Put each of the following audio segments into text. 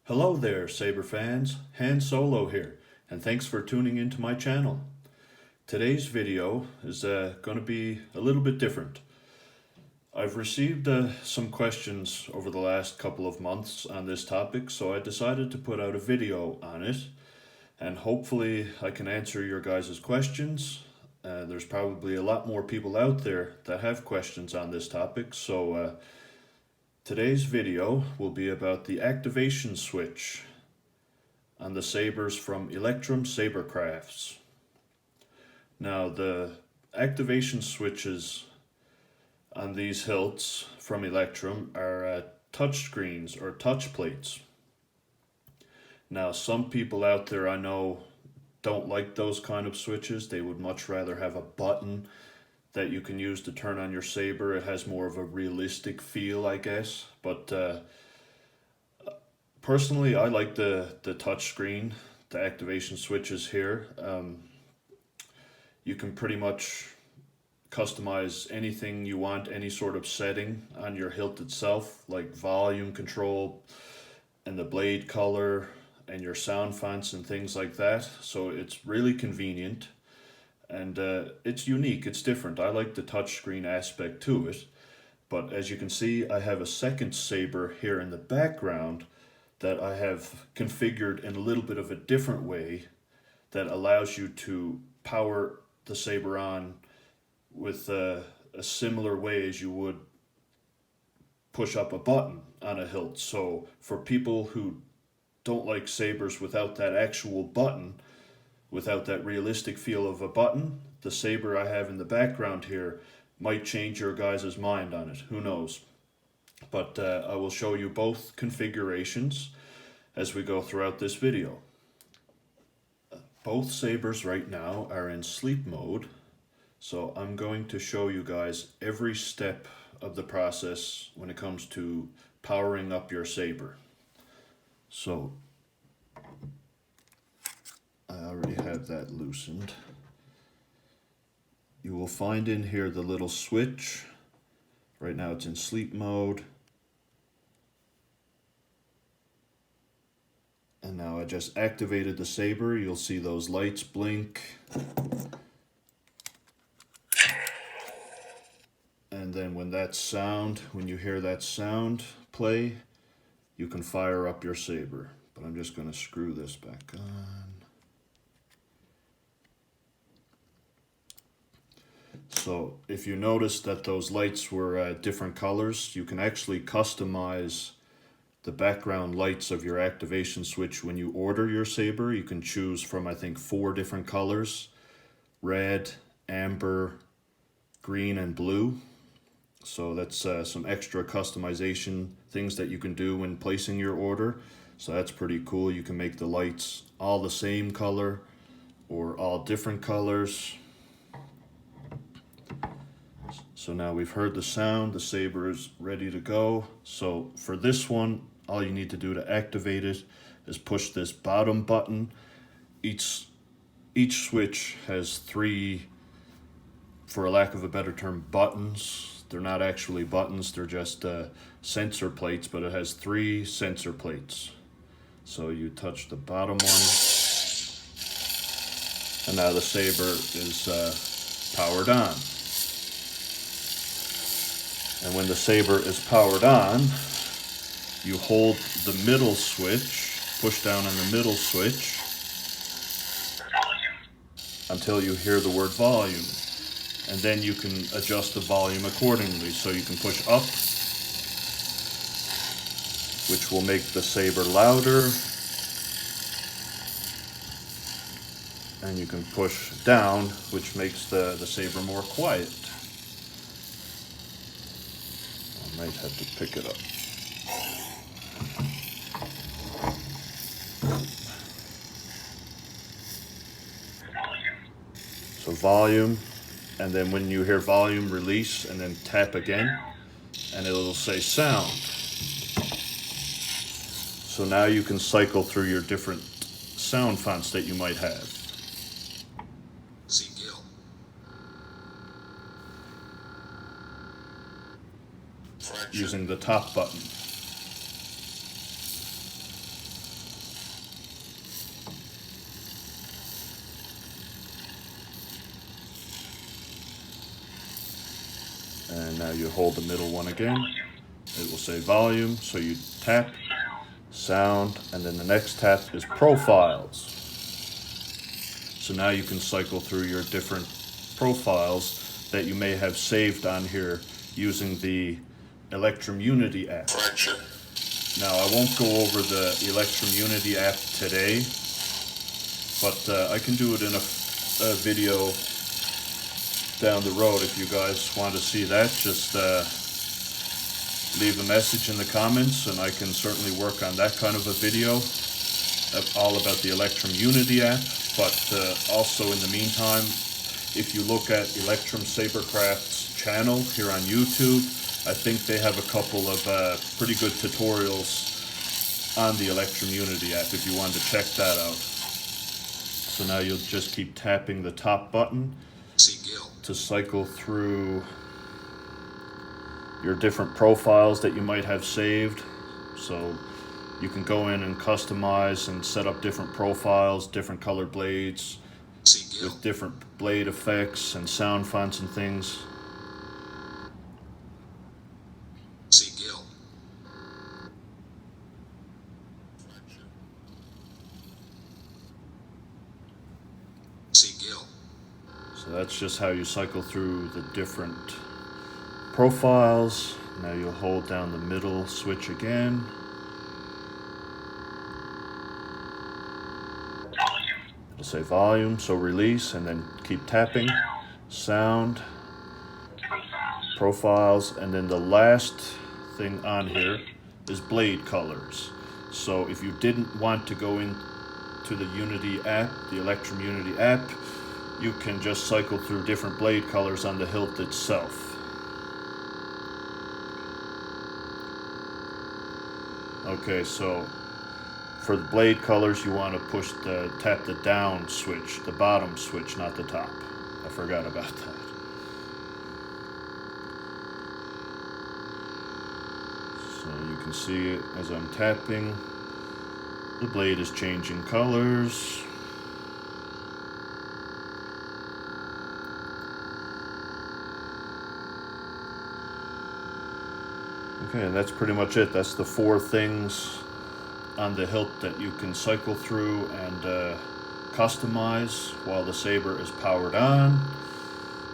Hello there, Saber fans. Han Solo here, and thanks for tuning into my channel. Today's video is going to be a little bit different. I've received some questions over the last couple of months on this topic, so I decided to put out a video on it, and hopefully I can answer your guys' questions. There's probably a lot more people out there that have questions on this topic, so today's video will be about the activation switch on the Sabers from Electrum Sabercrafts. Now, the activation switches on these hilts from Electrum are touch screens or touch plates. Now, some people out there I know don't like those kind of switches. They would much rather have a button that you can use to turn on your saber. It has more of a realistic feel, I guess. But personally, I like the touch screen, the activation switches here. You can pretty much customize anything you want, any sort of setting on your hilt itself, like volume control and the blade color and your sound fonts and things like that. So it's really convenient. And it's unique, it's different. I like the touchscreen aspect to it. But as you can see, I have a second saber here in the background that I have configured in a little bit of a different way that allows you to power the saber on with a similar way as you would push up a button on a hilt. So for people who don't like sabers without that actual button, without that realistic feel of a button, the saber I have in the background here might change your guys' mind on it. Who knows? But I will show you both configurations as we go throughout this video. Both sabers right now are in sleep mode, so I'm going to show you guys every step of the process when it comes to powering up your saber. So I already have that loosened. You will find in here the little switch. Right now it's in sleep mode. And now I just activated the saber. You'll see those lights blink. And then when you hear that sound play, you can fire up your saber. But I'm just going to screw this back on. So if you notice that those lights were different colors, you can actually customize the background lights of your activation switch when you order your saber. You can choose from, I think, 4 different colors: red, amber, green, and blue. So that's some extra customization things that you can do when placing your order. So that's pretty cool. You can make the lights all the same color or all different colors. So now we've heard the sound, the saber is ready to go. So for this one, all you need to do to activate it is push this bottom button. Each switch has 3, for a lack of a better term, buttons. They're not actually buttons, they're just sensor plates, but it has 3 sensor plates. So you touch the bottom one, and now the saber is powered on. And when the saber is powered on, you hold the middle switch, push down on the middle switch until you hear the word volume. And then you can adjust the volume accordingly. So you can push up, which will make the saber louder. And you can push down, which makes the saber more quiet. I might have to pick it up. So volume, and then when you hear volume, release, and then tap again, and it'll say sound. So now you can cycle through your different sound fonts that you might have. Using the top button. now you hold the middle one again. It will say volume, so you tap, sound, and then the next tap is profiles. So now you can cycle through your different profiles that you may have saved on here using the Electrum Unity app. Now I won't go over the Electrum Unity app today, but I can do it in a video down the road. If you guys want to see that, just leave a message in the comments and I can certainly work on that kind of a video all about the Electrum Unity app. But also in the meantime, if you look at Electrum Sabercrafts channel here on YouTube, I think they have a couple of pretty good tutorials on the Electrum Unity app if you want to check that out. So now you'll just keep tapping the top button to cycle through your different profiles that you might have saved. So you can go in and customize and set up different profiles, different colored blades with different blade effects and sound fonts and things. So that's just how you cycle through the different profiles. Now you'll hold down the middle switch again. It'll say volume, so release, and then keep tapping. Sound, profiles, and then the last thing on here is blade colors. So if you didn't want to go into the Unity app, the Electrum Unity app, you can just cycle through different blade colors on the hilt itself. Okay, so for the blade colors, you want to tap the down switch, the bottom switch, not the top. I forgot about that. So you can see it as I'm tapping. The blade is changing colors. Okay, and that's pretty much it. That's the 4 things on the hilt that you can cycle through and customize while the saber is powered on.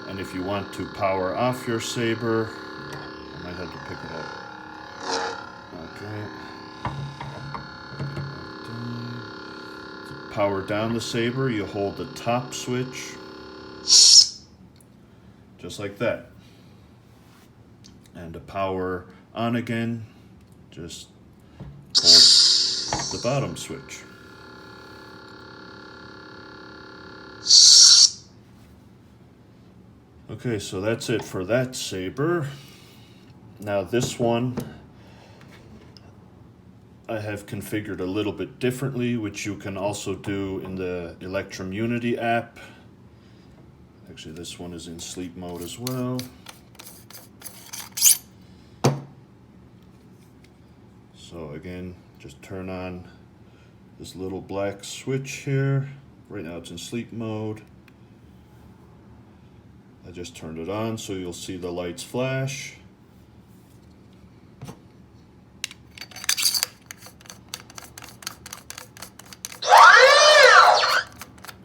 And if you want to power off your saber, I might have to pick it up. Okay. To power down the saber, you hold the top switch, just like that. And to power on again, just hold the bottom switch. Okay, so that's it for that saber. Now this one I have configured a little bit differently, which you can also do in the Electrum Unity app. Actually, this one is in sleep mode as well. So again, just turn on this little black switch here. Right now it's in sleep mode. I just turned it on so you'll see the lights flash.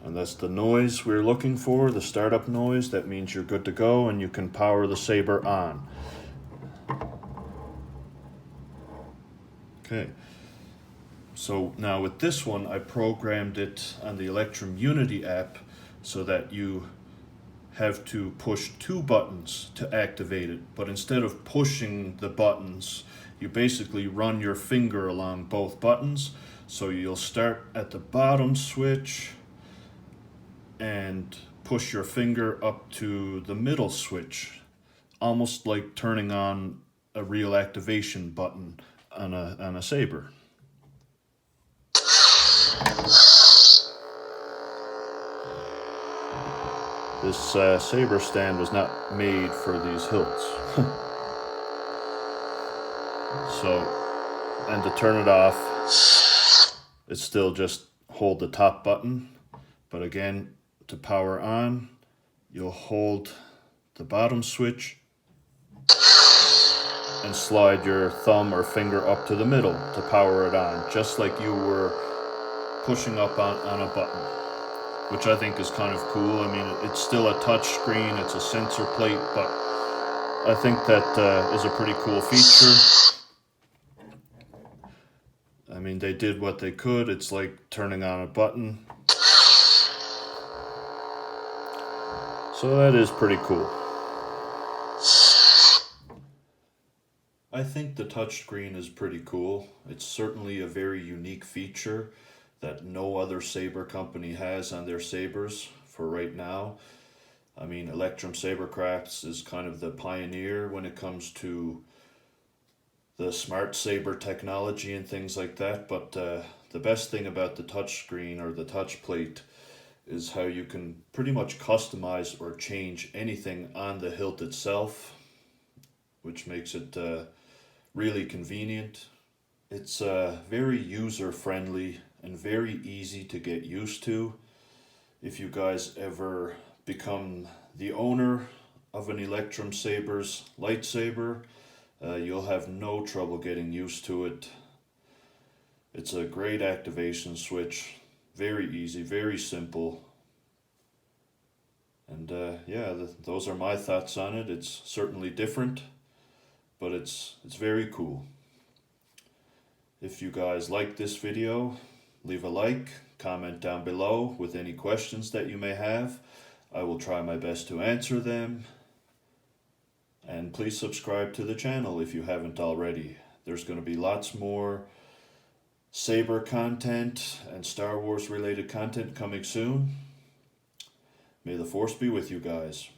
And that's the noise we're looking for, the startup noise. That means you're good to go and you can power the saber on. Okay, so now with this one, I programmed it on the Electrum Unity app so that you have to push 2 buttons to activate it. But instead of pushing the buttons, you basically run your finger along both buttons. So you'll start at the bottom switch and push your finger up to the middle switch, almost like turning on a real activation button on a saber. This saber stand was not made for these hilts. So, and to turn it off, it's still just hold the top button. But again, to power on, you'll hold the bottom switch and slide your thumb or finger up to the middle to power it on, just like you were pushing up on a button, which I think is kind of cool. I mean, it's still a touch screen, it's a sensor plate, but I think that is a pretty cool feature. I mean, they did what they could. It's like turning on a button. So that is pretty cool. I think the touchscreen is pretty cool. It's certainly a very unique feature that no other Saber company has on their Sabers for right now. I mean, Electrum Sabercrafts is kind of the pioneer when it comes to the smart saber technology and things like that, but the best thing about the touchscreen or the touch plate is how you can pretty much customize or change anything on the hilt itself, which makes it really convenient. It's very user friendly and very easy to get used to. If you guys ever become the owner of an Electrum Sabers lightsaber, you'll have no trouble getting used to it. It's a great activation switch, very easy, very simple. And yeah, those are my thoughts on it. It's certainly different, but it's very cool. If you guys like this video, leave a like, comment down below with any questions that you may have. I will try my best to answer them. And please subscribe to the channel if you haven't already. There's going to be lots more Saber content and Star Wars related content coming soon. May the Force be with you guys.